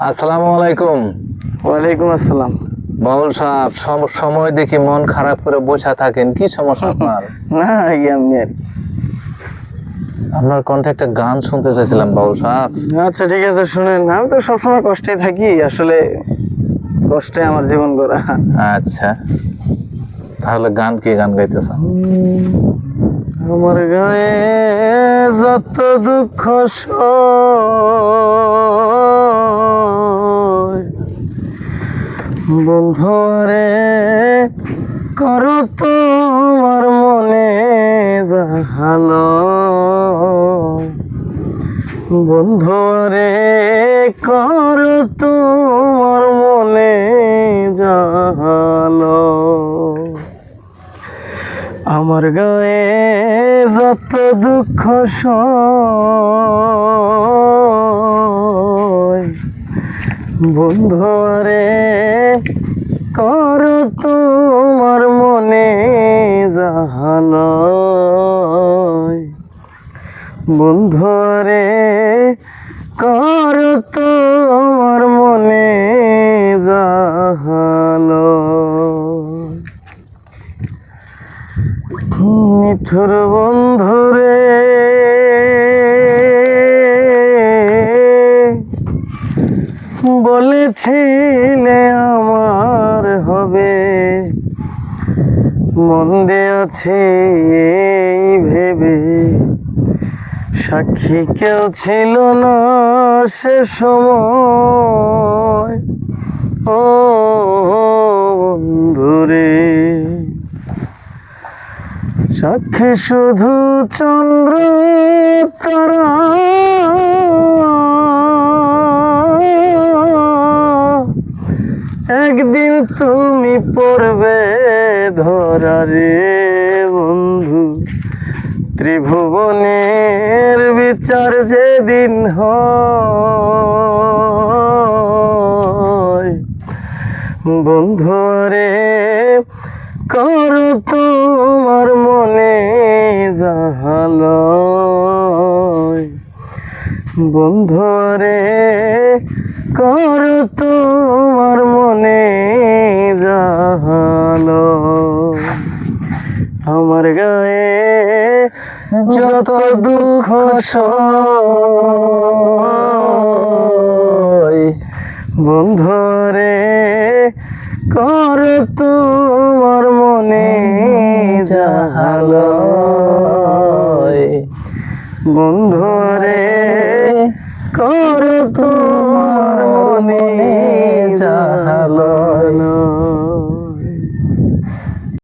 আসসালামু আলাইকুম। ওয়ালাইকুম আসসালাম। বাউল সাহেব, সময় দেখি মন খারাপ করে বসে থাকেন, কি সমস্যা আপনার? না এমনি আর কি। আপনার কণ্ঠে একটা গান শুনতে চাইছিলাম বাউল সাহেব। আচ্ছা ঠিক আছে, শুনেন, আমি তো সবসময় কষ্টে থাকি, আসলে কষ্টে আমার জীবন গড়া। আচ্ছা, তাহলে গান কি গান গাইতেছেন? আমার গায়ে যত দুঃখ সয়, বন্ধু রে করো তোমার মনে জাহালো, বন্ধু রে করো তোমার মনে জাহালো। আমার গায়ে যত দুঃখ সয়, বন্ধু রে করো তোমার মনে জাহালো, বন্ধু রে করো তোমার মনে জাহালো। নিঠুর বন্ধুরে বলেছিলে আমার হবে, মন আছে এই ভেবে সাক্ষী কেউ ছিল না সে সময়। ও বন্ধুরে, সাক্ষী শুধু চন্দ্র তারা, একদিন তুমি পড়বে ধরা রে বন্ধু। ত্রিভুবনের বিচার যেদিন হয়, বন্ধু রে করো তোমার মনে জাহালো, বন্ধু রে করো তোমার মনে জাহালো। আমার গায়ে যত দুঃখ সয়, বন্ধু রে করো তোমার মনে জাহালো, বন্ধু রে করো